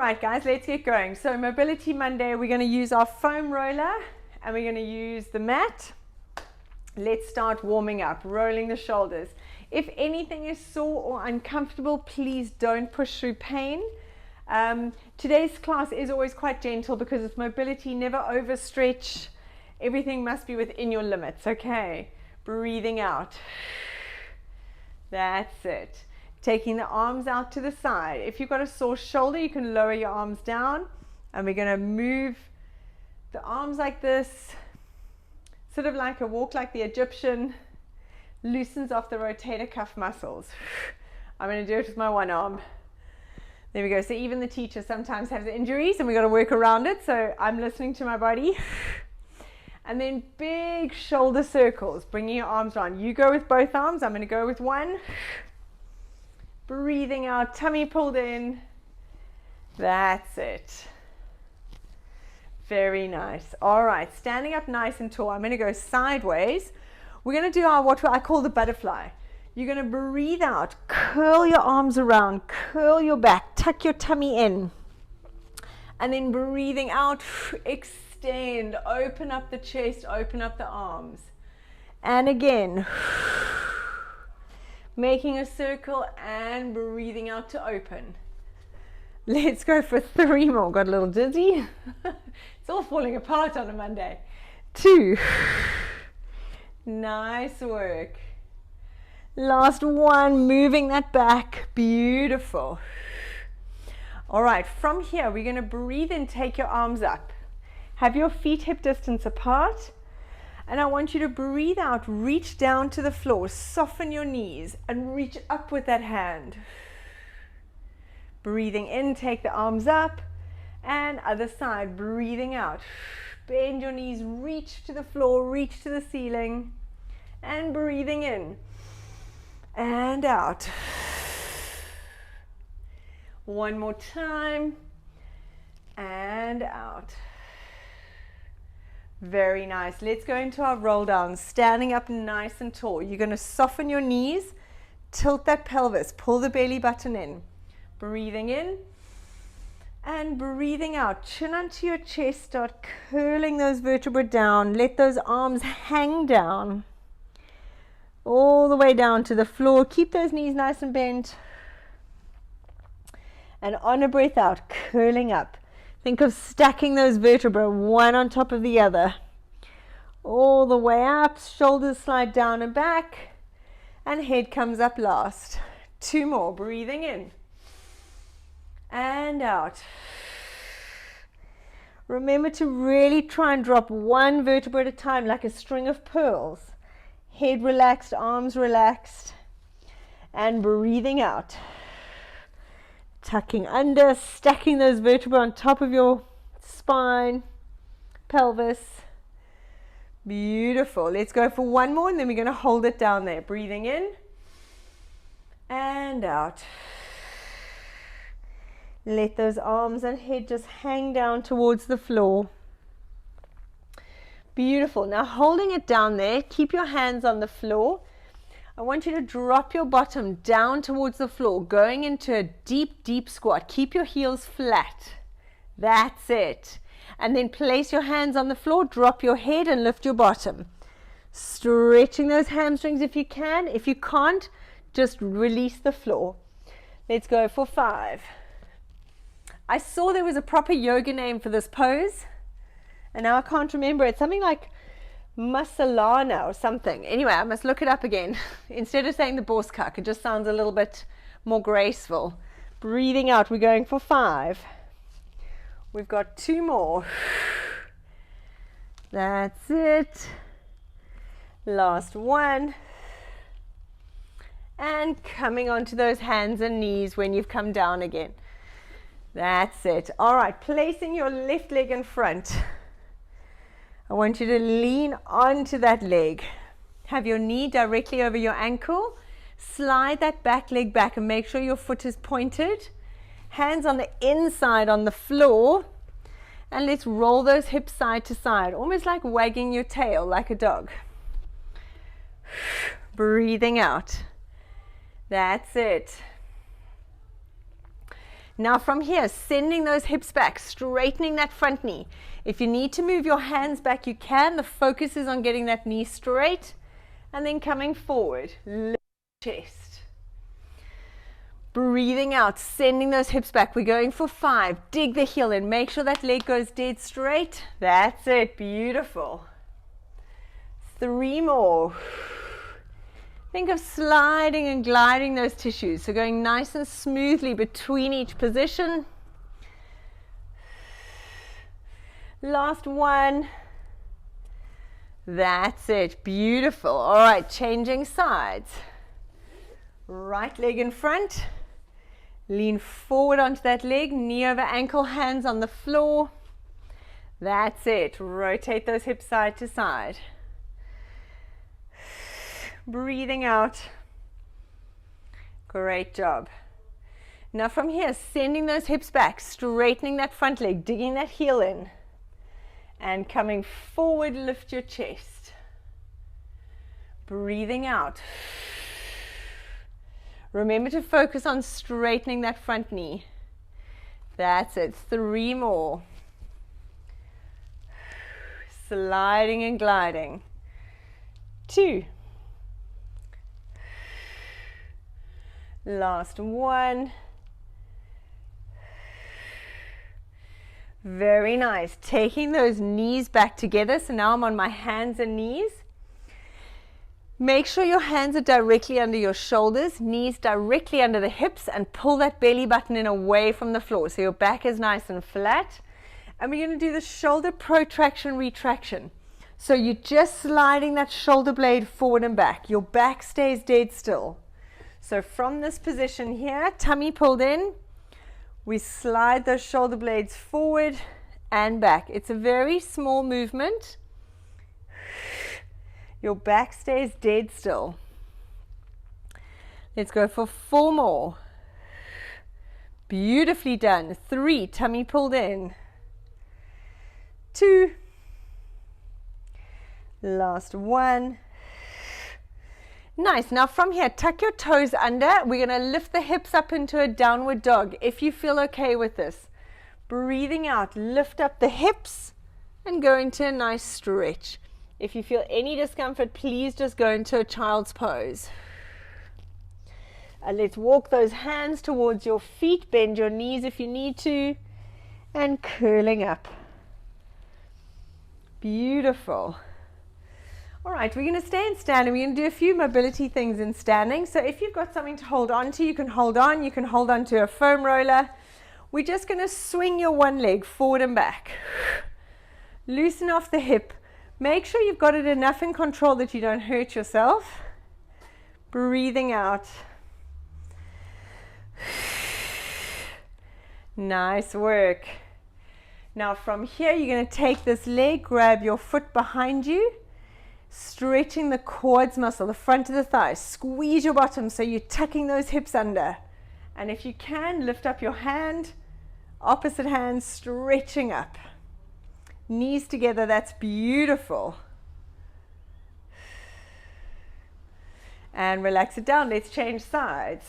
right, guys, let's get going. So Mobility Monday, we're going to use our foam roller and we're going to use the mat. Let's start warming up, rolling the shoulders. If anything is sore or uncomfortable, please don't push through pain. Today's class is always quite gentle because it's mobility, never overstretch. Everything must be within your limits, okay? Breathing out. That's it. Taking the arms out to the side. If you've got a sore shoulder, you can lower your arms down. And we're going to move the arms like this, sort of like a walk like the Egyptian. Loosens off the rotator cuff muscles. I'm going to do it with my one arm. There we go. So even the teacher sometimes has injuries and we've got to work around it. So I'm listening to my body. And then big shoulder circles, bringing your arms around. You go with both arms. I'm going to go with one. Breathing out, tummy pulled in. That's it. Very nice. All right, standing up nice and tall. I'm going to go sideways. We're going to do what I call the butterfly. You're going to breathe out, curl your arms around, curl your back, tuck your tummy in. And then breathing out, extend, open up the chest, open up the arms. And again, making a circle and breathing out to open. Let's go for 3 more. Got a little dizzy. It's all falling apart on a Monday. 2. Nice work. Last one, moving that back. Beautiful. All right, from here, we're going to breathe in, take your arms up. Have your feet hip distance apart. And I want you to breathe out, reach down to the floor, soften your knees, and reach up with that hand. Breathing in, take the arms up, and other side, breathing out. Bend your knees, reach to the floor, reach to the ceiling, and breathing in, and out. One more time, and out. Very nice. Let's go into our roll down, standing up nice and tall. You're going to soften your knees, tilt that pelvis, pull the belly button in. Breathing in and breathing out. Chin onto your chest, start curling those vertebrae down. Let those arms hang down all the way down to the floor. Keep those knees nice and bent. And on a breath out, curling up. Think of stacking those vertebrae one on top of the other. All the way up, shoulders slide down and back, and head comes up last. 2 more, breathing in and out. Remember to really try and drop one vertebra at a time like a string of pearls. Head relaxed, arms relaxed, and breathing out. Tucking under, stacking those vertebrae on top of your spine, pelvis. Beautiful. Let's go for 1 more and then we're going to hold it down there. Breathing in and out. Let those arms and head just hang down towards the floor. Beautiful. Now holding it down there, keep your hands on the floor. I want you to drop your bottom down towards the floor, going into a deep, deep squat. Keep your heels flat. That's it. And then place your hands on the floor, drop your head and lift your bottom. Stretching those hamstrings if you can. If you can't, just release the floor. Let's go for 5. I saw there was a proper yoga name for this pose, and now I can't remember. It's something like Masalana or something. Anyway, I must look it up again. Instead of saying the Borskak, it just sounds a little bit more graceful. Breathing out, we're going for 5. We've got 2 more. That's it. Last one. And coming onto those hands and knees when you've come down again. That's it. All right, placing your left leg in front. I want you to lean onto that leg. Have your knee directly over your ankle. Slide that back leg back and make sure your foot is pointed. Hands on the inside on the floor. And let's roll those hips side to side, almost like wagging your tail like a dog. Breathing out. That's it. Now from here, sending those hips back, straightening that front knee. If you need to move your hands back, you can. The focus is on getting that knee straight. And then coming forward, lift chest. Breathing out, sending those hips back. We're going for 5. Dig the heel in. Make sure that leg goes dead straight. That's it. Beautiful. 3 more. Think of sliding and gliding those tissues. So going nice and smoothly between each position. Last one. That's it. Beautiful. All right, changing sides. Right leg in front. Lean forward onto that leg, knee over ankle, hands on the floor. That's it. Rotate those hips side to side. Breathing out. Great job. Now from here, sending those hips back, straightening that front leg, digging that heel in. And coming forward, lift your chest. Breathing out. Remember to focus on straightening that front knee. That's it. 3 more. Sliding and gliding. 2. Last one. Very nice. Taking those knees back together. So now I'm on my hands and knees. Make sure your hands are directly under your shoulders, knees directly under the hips, and pull that belly button in away from the floor so your back is nice and flat. And we're going to do the shoulder protraction, retraction. So you're just sliding that shoulder blade forward and back. Your back stays dead still. So from this position here, tummy pulled in, we slide those shoulder blades forward and back. It's a very small movement. Your back stays dead still. Let's go for 4 more. Beautifully done. 3, tummy pulled in. 2. Last one. Nice. Now from here, tuck your toes under. We're going to lift the hips up into a downward dog if you feel okay with this. Breathing out, lift up the hips and go into a nice stretch. If you feel any discomfort, please just go into a child's pose. And let's walk those hands towards your feet, bend your knees if you need to, and curling up. Beautiful. All right, we're going to stay in standing. We're going to do a few mobility things in standing. So if you've got something to hold on to, you can hold on. You can hold on to a foam roller. We're just going to swing your one leg forward and back. Loosen off the hip. Make sure you've got it enough in control that you don't hurt yourself. Breathing out. Nice work. Now from here, you're going to take this leg, grab your foot behind you, stretching the quads muscle, the front of the thigh. Squeeze your bottom so you're tucking those hips under. And if you can, lift up your hand, opposite hand, stretching up. Knees together, that's beautiful. And relax it down. Let's change sides.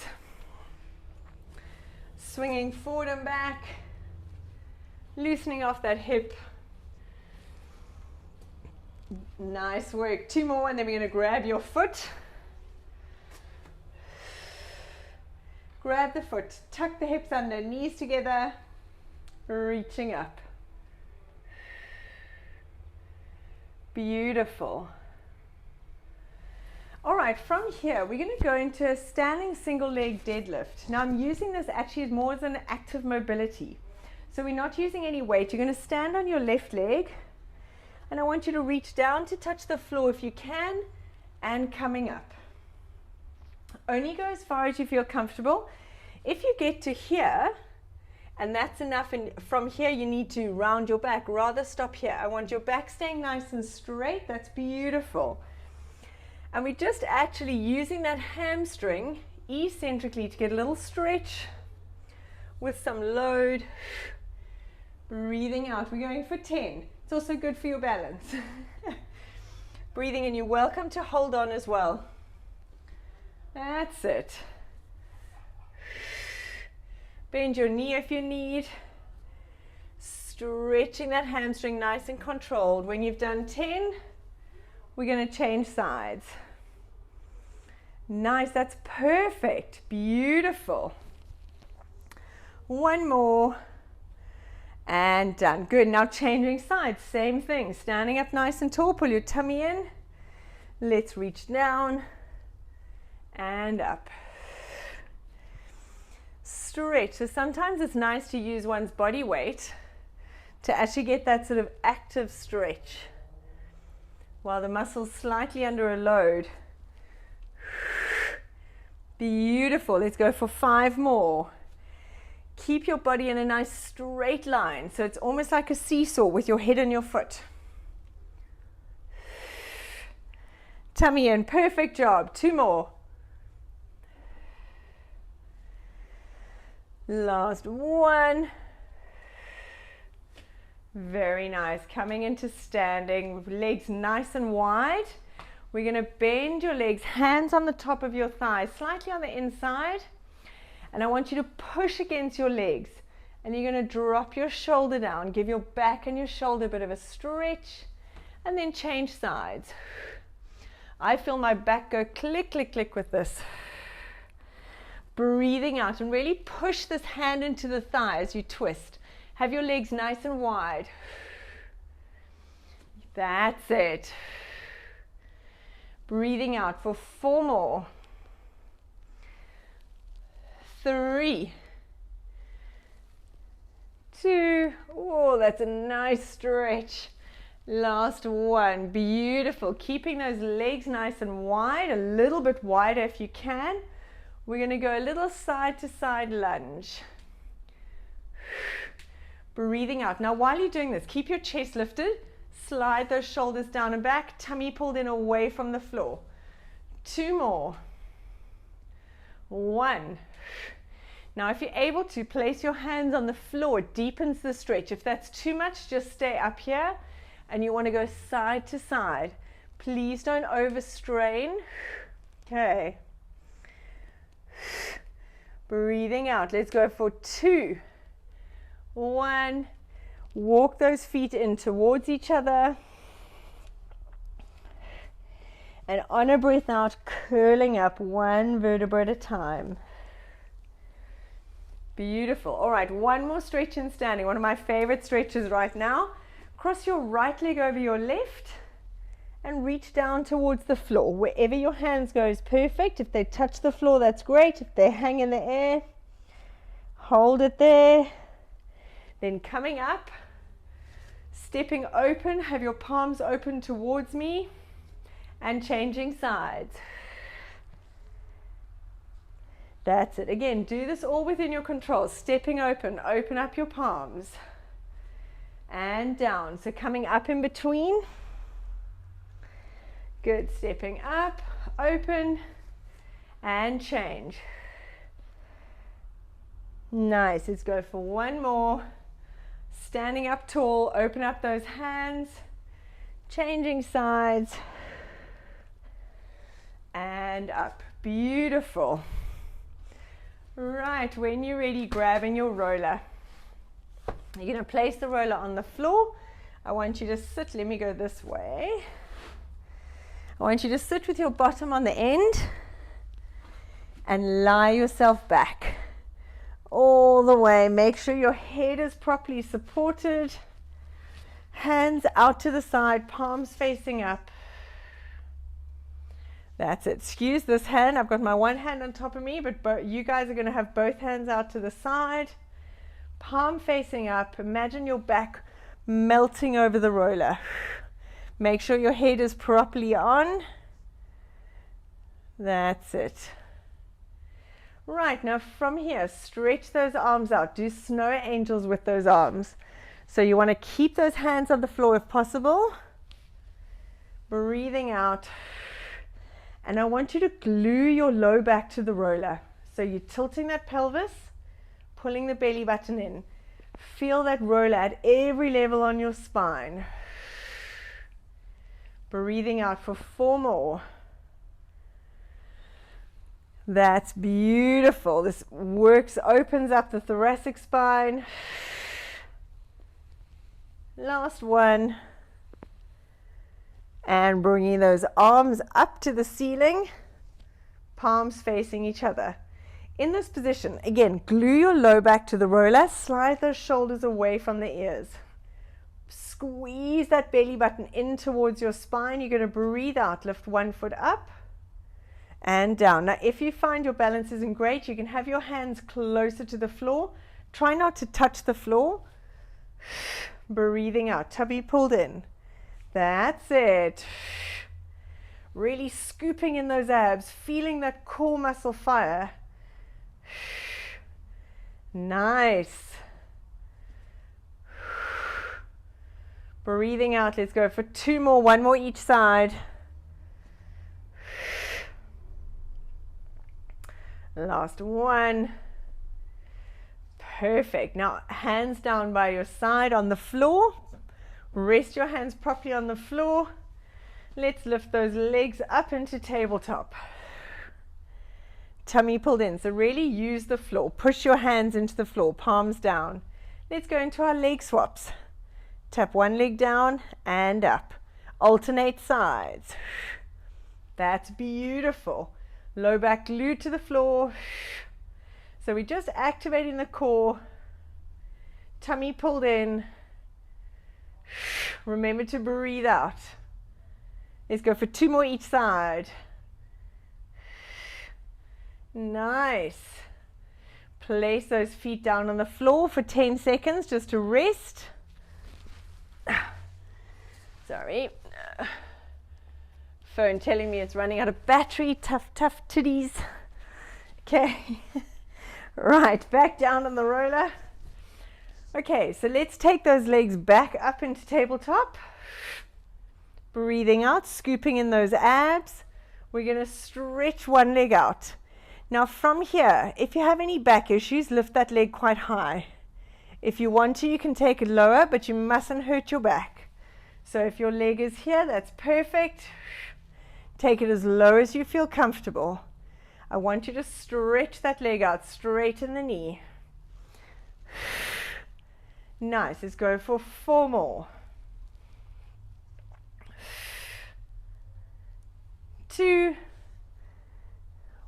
Swinging forward and back. Loosening off that hip. Nice work. 2 more, and then we're going to grab your foot. Grab the foot. Tuck the hips under, knees together. Reaching up. Beautiful. All right, from here we're going to go into a standing single leg deadlift. Now I'm using this actually more as an active mobility. So we're not using any weight. You're going to stand on your left leg and I want you to reach down to touch the floor if you can and coming up. Only go as far as you feel comfortable. If you get to here, and that's enough, and from here you need to round your back. Rather stop here. I want your back staying nice and straight. That's beautiful. And we're just actually using that hamstring eccentrically to get a little stretch with some load. Breathing out. We're going for 10. It's also good for your balance. Breathing in. You're welcome to hold on as well. That's it. Bend your knee if you need. Stretching that hamstring nice and controlled. When you've done 10, we're going to change sides. Nice, that's perfect. Beautiful. One more. And done. Good. Now changing sides. Same thing. Standing up nice and tall. Pull your tummy in. Let's reach down and up. Stretch. So sometimes it's nice to use one's body weight to actually get that sort of active stretch while the muscle's slightly under a load. Beautiful. Let's go for 5 more. Keep your body in a nice straight line. So it's almost like a seesaw with your head and your foot. Tummy in. Perfect job. 2 more. Last one. Very nice. Coming into standing with legs nice and wide. We're going to bend your legs, hands on the top of your thighs, slightly on the inside. And I want you to push against your legs. And you're going to drop your shoulder down. Give your back and your shoulder a bit of a stretch. And then change sides. I feel my back go click, click, click with this. Breathing out and really push this hand into the thigh as you twist. Have your legs nice and wide. That's it. Breathing out for 4 more. 3, 2, oh, that's a nice stretch. Last one. Beautiful. Keeping those legs nice and wide, a little bit wider if you can. We're going to go a little side to side lunge. Breathing out. Now while you're doing this, keep your chest lifted. Slide those shoulders down and back. Tummy pulled in away from the floor. 2 more. 1. Now if you're able to, place your hands on the floor. It deepens the stretch. If that's too much, just stay up here. And you want to go side to side. Please don't overstrain. Okay. Breathing out. Let's go for 2. 1. Walk those feet in towards each other. And on a breath out, curling up 1 vertebra at a time. Beautiful. All right, 1 more stretch in standing. One of my favorite stretches right now. Cross your right leg over your left and reach down towards the floor. Wherever your hands go is perfect. If they touch the floor, that's great. If they hang in the air, hold it there. Then coming up, stepping open, have your palms open towards me and changing sides. That's it. Again, do this all within your control. Stepping open, open up your palms and down. So coming up in between. Good. Stepping up, open and change. Nice. Let's go for 1 more. Standing up tall, open up those hands, changing sides, and up. Beautiful. Right, when you're ready, grabbing your roller. You're going to place the roller on the floor. I want you to sit, let me go this way. I want you to sit with your bottom on the end and lie yourself back. All the way. Make sure your head is properly supported. Hands out to the side, palms facing up. That's it. Excuse this hand. I've got my one hand on top of me, but you guys are going to have both hands out to the side. Palm facing up. Imagine your back melting over the roller. Make sure your head is properly on. That's it. Right, now from here, stretch those arms out. Do snow angels with those arms. So you want to keep those hands on the floor if possible. Breathing out. And I want you to glue your low back to the roller. So you're tilting that pelvis, pulling the belly button in. Feel that roller at every level on your spine. Breathing out for 4 more. That's beautiful. This opens up the thoracic spine. Last one. And bringing those arms up to the ceiling, palms facing each other. In this position, again, glue your low back to the roller, slide those shoulders away from the ears. Squeeze that belly button in towards your spine. You're going to breathe out, lift one foot up and down. Now, if you find your balance isn't great, you can have your hands closer to the floor. Try not to touch the floor. Breathing out, tummy pulled in. That's it. Really scooping in those abs, feeling that core muscle fire. Nice. Breathing out, let's go for 2 more, 1 more each side. Last one. Perfect. Now, hands down by your side on the floor. Rest your hands properly on the floor. Let's lift those legs up into tabletop. Tummy pulled in. So really use the floor. Push your hands into the floor, palms down. Let's go into our leg swaps. Tap one leg down and up. Alternate sides. That's beautiful. Low back glued to the floor. So we're just activating the core. Tummy pulled in. Remember to breathe out. Let's go for 2 more each side. Nice. Place those feet down on the floor for 10 seconds just to rest. Sorry. Phone telling me it's running out of battery. Tough titties. Okay. Right, back down on the roller. Okay, so let's take those legs back up into tabletop. Breathing out, scooping in those abs. We're going to stretch one leg out. Now from here, if you have any back issues, lift that leg quite high. If you want to, you can take it lower, but you mustn't hurt your back. So if your leg is here, that's perfect. Take it as low as you feel comfortable. I want you to stretch that leg out, straighten the knee. Nice, let's go for 4 more. 2,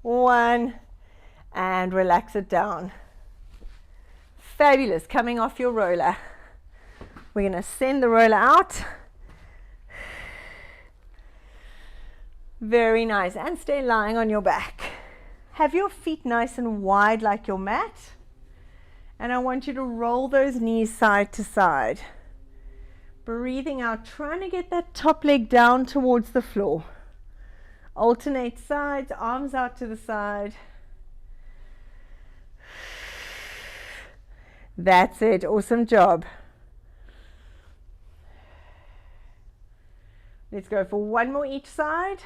1, and relax it down. Fabulous, coming off your roller. We're going to send the roller out. Very nice, and stay lying on your back. Have your feet nice and wide like your mat. And I want you to roll those knees side to side. Breathing out, trying to get that top leg down towards the floor. Alternate sides, arms out to the side. That's it, awesome job. Let's go for 1 more each side.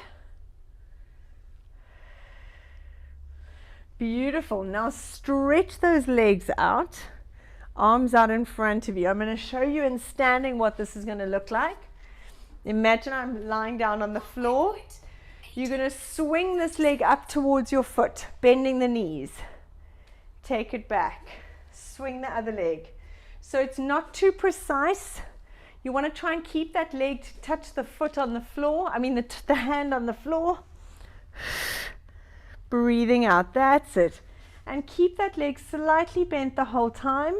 Beautiful. Now stretch those legs out, arms out in front of you. I'm going to show you in standing what this is going to look like. Imagine I'm lying down on the floor. You're going to swing this leg up towards your foot, bending the knees. Take it back. Swing the other leg. So it's not too precise. You want to try and keep that leg to touch the foot on the floor. The hand on the floor. Breathing out, that's it. And keep that leg slightly bent the whole time.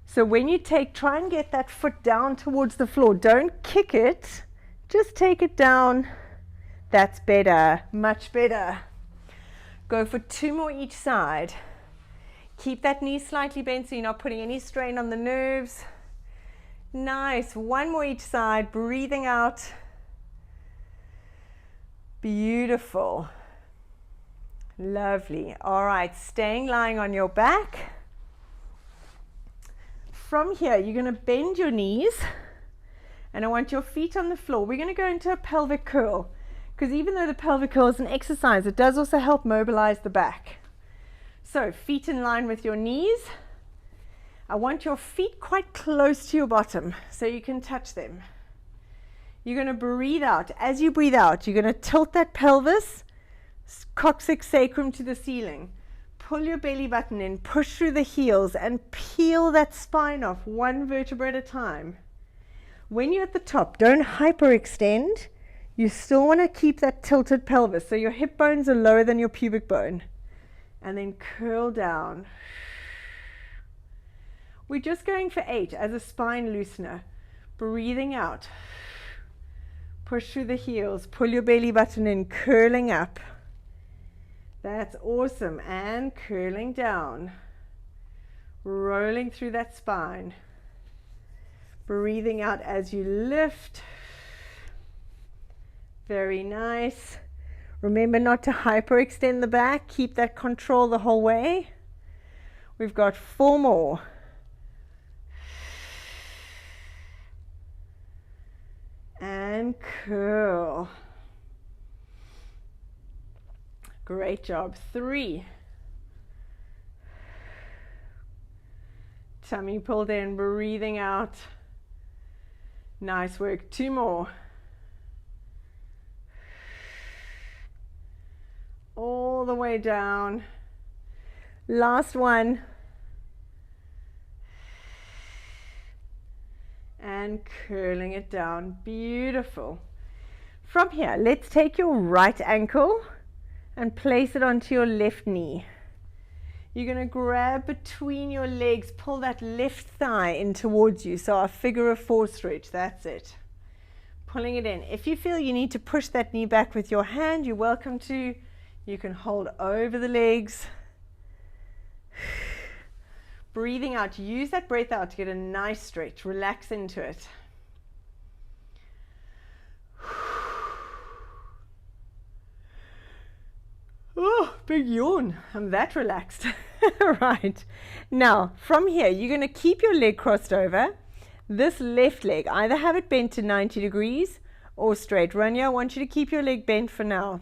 So when you try and get that foot down towards the floor. Don't kick it, just take it down. That's better, much better. Go for 2 more each side. Keep that knee slightly bent so you're not putting any strain on the nerves. Nice, 1 more each side, breathing out. Beautiful. Lovely. All right, staying lying on your back. From here, you're going to bend your knees and I want your feet on the floor. We're going to go into a pelvic curl because even though the pelvic curl is an exercise, it does also help mobilize the back. So feet in line with your knees. I want your feet quite close to your bottom so you can touch them. You're going to breathe out. As you breathe out, you're going to tilt that pelvis, coccyx sacrum to the ceiling. Pull your belly button in, push through the heels, and peel that spine off one vertebra at a time. When you're at the top, don't hyperextend. You still want to keep that tilted pelvis, so your hip bones are lower than your pubic bone. And then curl down. We're just going for 8 as a spine loosener. Breathing out. Push through the heels, pull your belly button in, curling up. That's awesome. And curling down. Rolling through that spine. Breathing out as you lift. Very nice. Remember not to hyperextend the back. Keep that control the whole way. We've got 4 more. And curl. Great job. 3. Tummy pulled in, breathing out. Nice work. 2 more. All the way down. Last one. And curling it down. Beautiful. From here, let's take your right ankle and place it onto your left knee. You're going to grab between your legs, pull that left thigh in towards you. So our figure of 4 stretch, that's it. Pulling it in. If you feel you need to push that knee back with your hand, you're welcome to. You can hold over the legs. Breathing out. Use that breath out to get a nice stretch. Relax into it. Oh, big yawn. I'm that relaxed. Right. Now, from here, you're going to keep your leg crossed over. This left leg, either have it bent to 90 degrees or straight. Rania, I want you to keep your leg bent for now.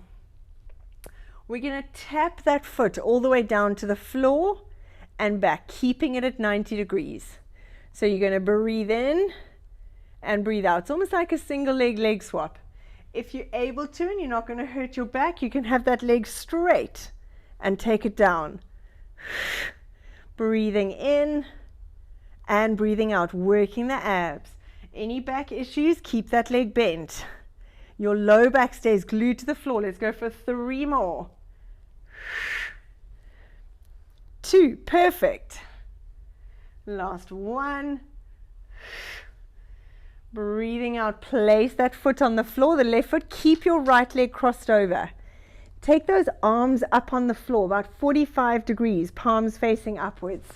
We're going to tap that foot all the way down to the floor and back, keeping it at 90 degrees. So you're going to breathe in and breathe out. It's almost like a single leg swap. If you're able to and you're not going to hurt your back, you can have that leg straight and take it down. Breathing in and breathing out, working the abs. Any back issues, keep that leg bent. Your low back stays glued to the floor. Let's go for 3 more. 2, perfect. Last 1. Breathing out, place that foot on the floor, the left foot, keep your right leg crossed over. Take those arms up on the floor, about 45 degrees, palms facing upwards.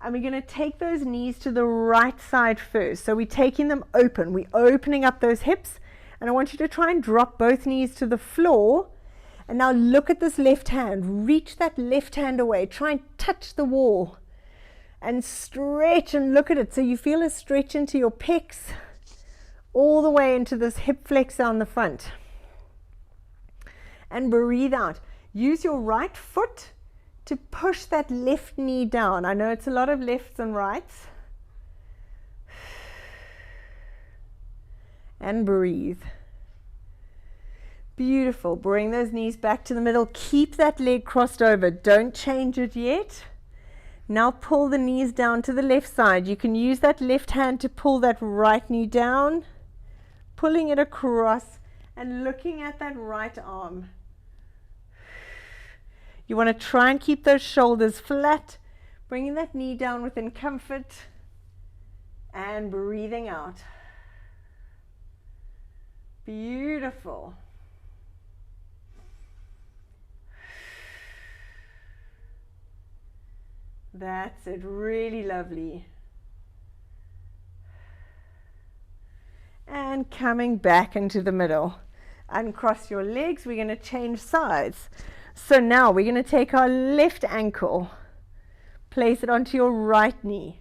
And we're going to take those knees to the right side first. So we're taking them open. We're opening up those hips. And I want you to try and drop both knees to the floor. And now look at this left hand. Reach that left hand away. Try and touch the wall. And stretch and look at it. So you feel a stretch into your pecs, all the way into this hip flexor on the front. And breathe out. Use your right foot to push that left knee down. I know it's a lot of lefts and rights. And breathe. Beautiful. Bring those knees back to the middle. Keep that leg crossed over. Don't change it yet. Now pull the knees down to the left side. You can use that left hand to pull that right knee down, pulling it across and looking at that right arm. You want to try and keep those shoulders flat, bringing that knee down within comfort and breathing out. Beautiful. That's it, really lovely. And coming back into the middle. Uncross your legs, we're going to change sides. So now we're going to take our left ankle, place it onto your right knee.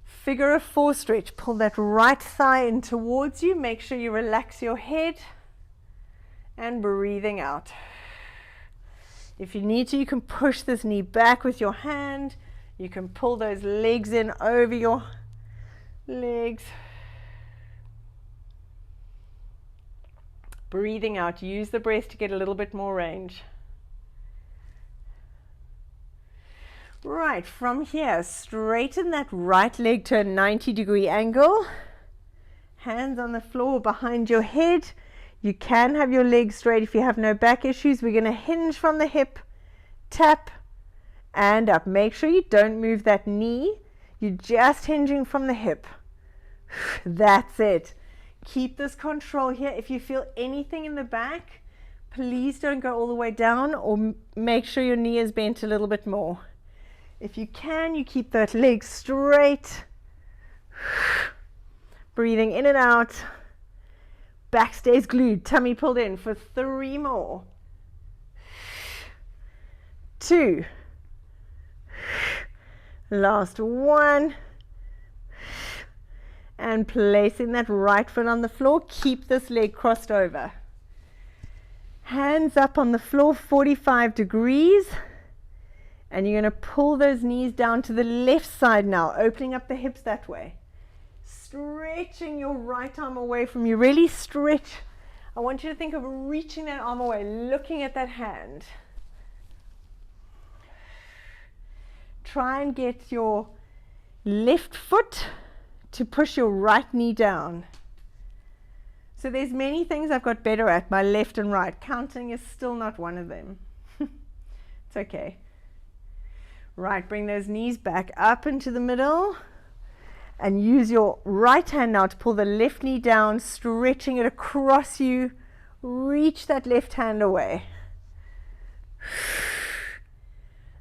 Figure of 4 stretch, pull that right thigh in towards you, make sure you relax your head and breathing out. If you need to, you can push this knee back with your hand. You can pull those legs in over your legs. Breathing out. Use the breath to get a little bit more range. Right, from here, straighten that right leg to a 90-degree angle. Hands on the floor behind your head. You can have your legs straight if you have no back issues. We're going to hinge from the hip, tap, and up. Make sure you don't move that knee. You're just hinging from the hip. That's it. Keep this control here. If you feel anything in the back, please don't go all the way down, or make sure your knee is bent a little bit more. If you can, you keep that leg straight. Breathing in and out. Back stays glued, tummy pulled in for 3 more. 2. Last 1. And placing that right foot on the floor, keep this leg crossed over. Hands up on the floor, 45 degrees. And you're going to pull those knees down to the left side now, opening up the hips that way. Stretching your right arm away from you. Really stretch. I want you to think of reaching that arm away, looking at that hand. Try and get your left foot to push your right knee down. So there's many things I've got better at, my left and right. Counting is still not one of them. It's okay. Right, bring those knees back up into the middle and use your right hand now to pull the left knee down, stretching it across you. Reach that left hand away.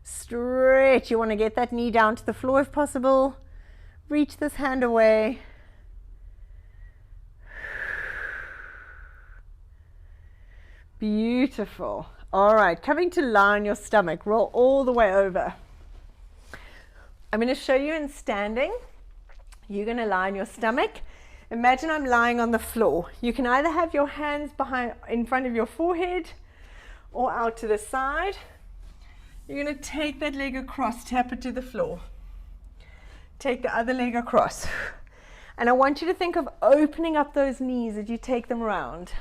Stretch. You want to get that knee down to the floor if possible. Reach this hand away. Beautiful. All right, coming to lie on your stomach. Roll all the way over. I'm going to show you in standing. You're going to lie on your stomach. Imagine I'm lying on the floor. You can either have your hands in front of your forehead or out to the side. You're going to take that leg across, tap it to the floor. Take the other leg across. And I want you to think of opening up those knees as you take them around.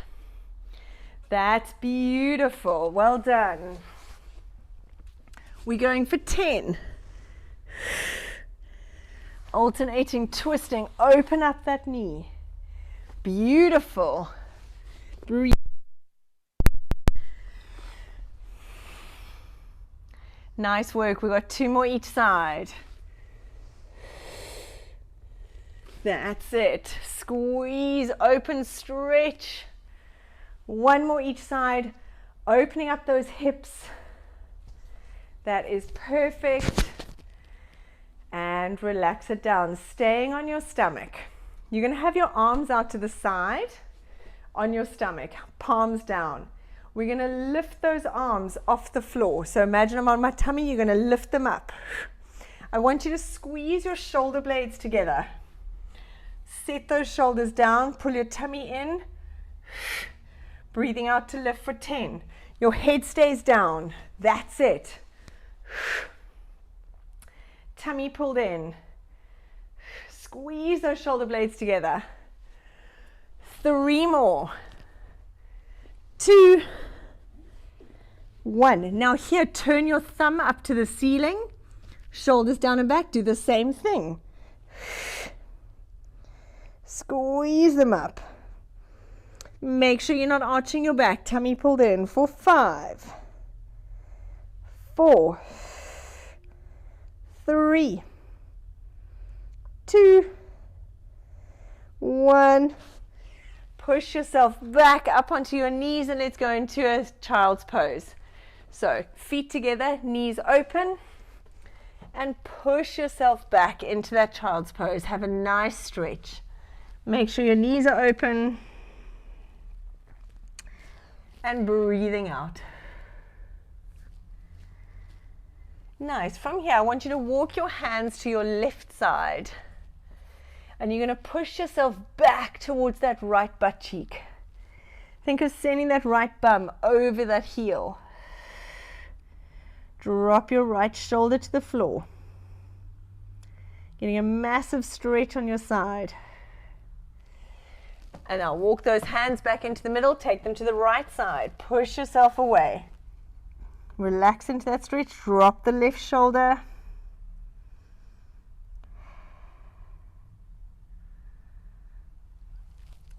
That's beautiful. Well done. We're going for 10. Alternating, twisting. Open up that knee. Beautiful. Breathe. Nice work. We've got 2 more each side. That's it. Squeeze, open, stretch. 1 more each side. Opening up those hips. That is perfect. And relax it down, staying on your stomach. You're going to have your arms out to the side on your stomach, palms down. We're going to lift those arms off the floor. So imagine I'm on my tummy, you're going to lift them up. I want you to squeeze your shoulder blades together. Set those shoulders down, pull your tummy in. Breathing out to lift for 10. Your head stays down. That's it. Tummy pulled in. Squeeze those shoulder blades together. 3 more. 2, 1. Now here, turn your thumb up to the ceiling. Shoulders down and back. Do the same thing. Squeeze them up. Make sure you're not arching your back. Tummy pulled in for 5, 4, 3, 2, 1. Push yourself back up onto your knees and let's go into a child's pose. So feet together, knees open, and push yourself back into that child's pose. Have a nice stretch. Make sure your knees are open and breathing out. Nice. From here, I want you to walk your hands to your left side. And you're going to push yourself back towards that right butt cheek. Think of sending that right bum over that heel. Drop your right shoulder to the floor. Getting a massive stretch on your side. And now walk those hands back into the middle, take them to the right side. Push yourself away. Relax into that stretch, drop the left shoulder.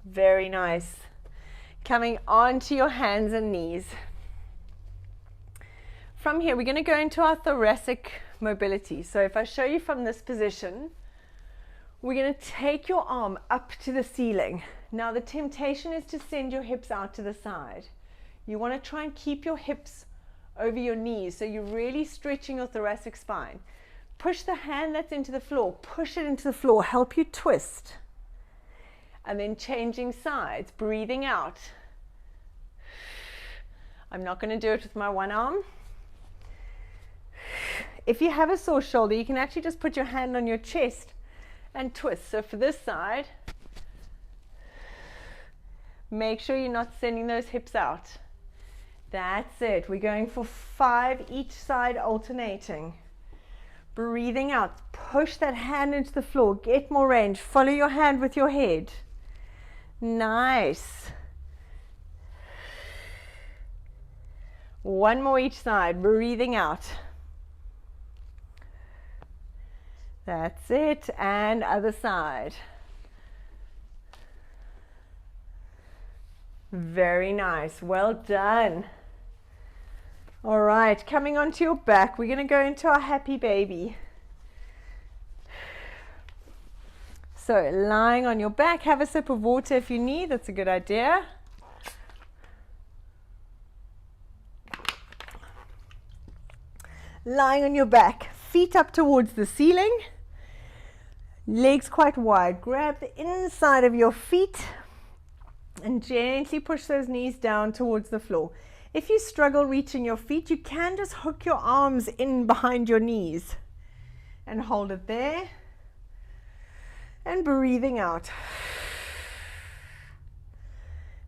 Very nice. Coming onto your hands and knees. From here, we're going to go into our thoracic mobility. So if I show you from this position, we're going to take your arm up to the ceiling. Now the temptation is to send your hips out to the side. You want to try and keep your hips over your knees, so you're really stretching your thoracic spine. Push the hand that's into the floor, push it into the floor, help you twist. And then changing sides, breathing out. I'm not going to do it with my one arm. If you have a sore shoulder, you can actually just put your hand on your chest and twist. So for this side, make sure you're not sending those hips out. That's it. We're going for 5 each side, alternating. Breathing out. Push that hand into the floor. Get more range. Follow your hand with your head. Nice. One more each side. Breathing out. That's it. And other side. Very nice. Well done. All right, coming onto your back, we're going to go into our happy baby. So lying on your back, have a sip of water if you need. That's a good idea. Lying on your back, feet up towards the ceiling, legs quite wide. Grab the inside of your feet and gently push those knees down towards the floor. If you struggle reaching your feet, you can just hook your arms in behind your knees and hold it there. And breathing out.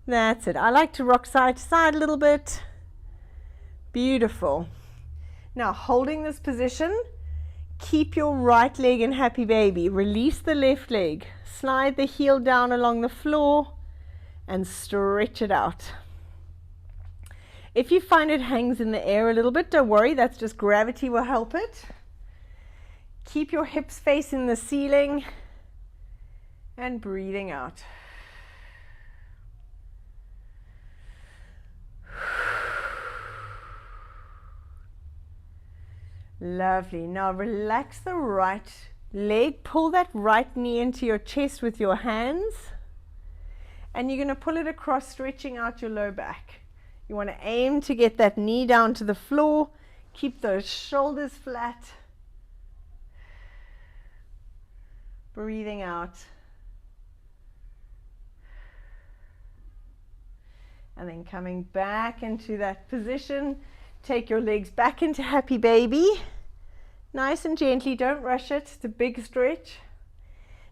That's it. I like to rock side to side a little bit. Beautiful. Now, holding this position, keep your right leg in happy baby. Release the left leg. Slide the heel down along the floor and stretch it out. If you find it hangs in the air a little bit, don't worry, that's just gravity will help it. Keep your hips facing the ceiling and breathing out. Lovely. Now relax the right leg, pull that right knee into your chest with your hands, and you're going to pull it across, stretching out your low back. You want to aim to get that knee down to the floor. Keep those shoulders flat. Breathing out. And then coming back into that position. Take your legs back into happy baby. Nice and gently, don't rush it. It's a big stretch.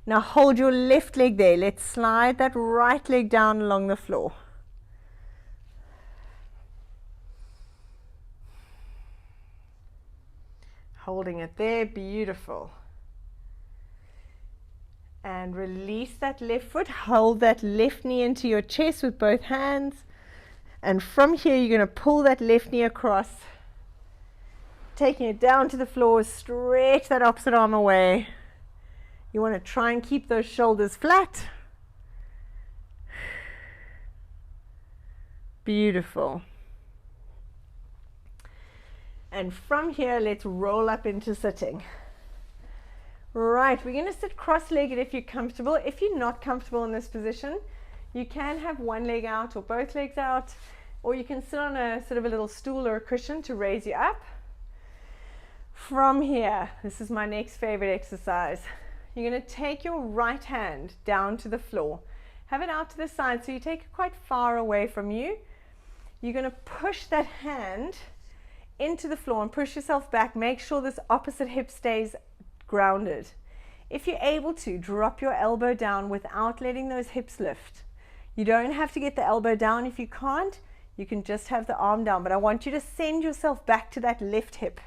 Now hold your left leg there. Let's slide that right leg down along the floor. Holding it there, beautiful. And release that left foot. Hold that left knee into your chest with both hands. And from here, you're going to pull that left knee across, taking it down to the floor. Stretch that opposite arm away. You want to try and keep those shoulders flat. Beautiful. And from here, let's roll up into sitting. Right, we're going to sit cross-legged if you're comfortable. If you're not comfortable in this position, you can have one leg out or both legs out, or you can sit on a sort of a little stool or a cushion to raise you up. From here, this is my next favorite exercise. You're going to take your right hand down to the floor. Have it out to the side so you take it quite far away from you. You're going to push that hand into the floor and push yourself back. Make sure this opposite hip stays grounded. If you're able to, drop your elbow down without letting those hips lift. You don't have to get the elbow down. If you can't, you can just have the arm down, but I want you to send yourself back to that left hip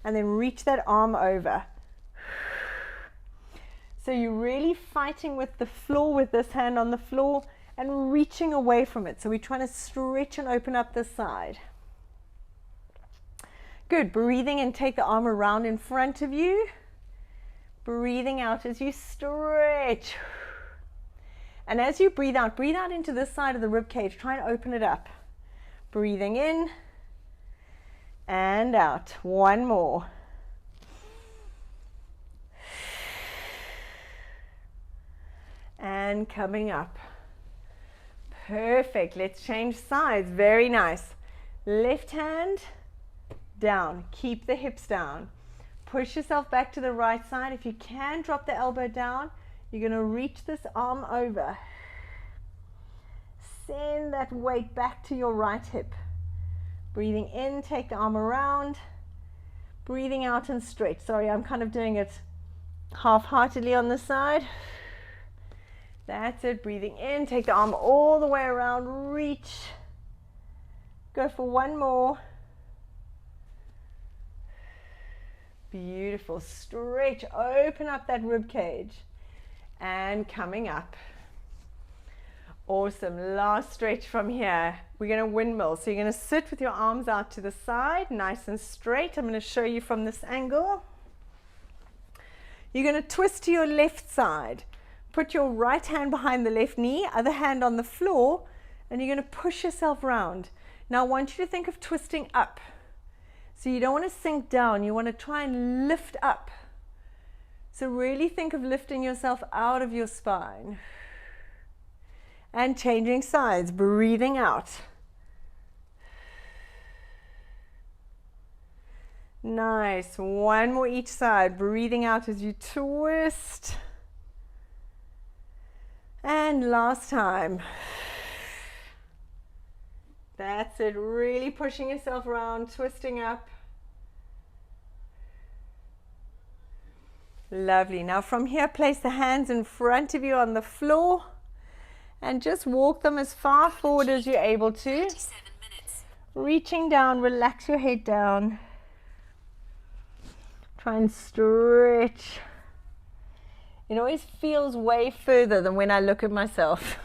and then reach that arm over. So you're really fighting with the floor with this hand on the floor and reaching away from it. So we're trying to stretch and open up this side. Good. Breathing in, take the arm around in front of you. Breathing out as you stretch. And as you breathe out into this side of the rib cage. Try and open it up. Breathing in and out. One more. And coming up. Perfect. Let's change sides. Very nice. Left hand down. Keep the hips down. Push yourself back to the right side. If you can, drop the elbow down. You're going to reach this arm over. Send that weight back to your right hip. Breathing in, take the arm around. Breathing out and stretch. Sorry, I'm kind of doing it half-heartedly on this side. That's it. Breathing in, take the arm all the way around. Reach. Go for one more. Beautiful. Stretch. Open up that rib cage. And coming up. Awesome. Last stretch from here. We're going to windmill. So you're going to sit with your arms out to the side, nice and straight. I'm going to show you from this angle. You're going to twist to your left side. Put your right hand behind the left knee, other hand on the floor, and you're going to push yourself round. Now I want you to think of twisting up. So you don't want to sink down. You want to try and lift up. So really think of lifting yourself out of your spine. And changing sides, breathing out. Nice. One more each side, breathing out as you twist. And last time. That's it. Really pushing yourself around, twisting up. Lovely. Now from here, place the hands in front of you on the floor and just walk them as far forward as you're able to. Reaching down, relax your head down. Try and stretch. It always feels way further than when I look at myself.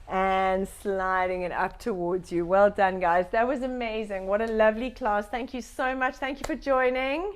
And sliding it up towards you. Well done, guys. That was amazing. What a lovely class. Thank you so much. Thank you for joining.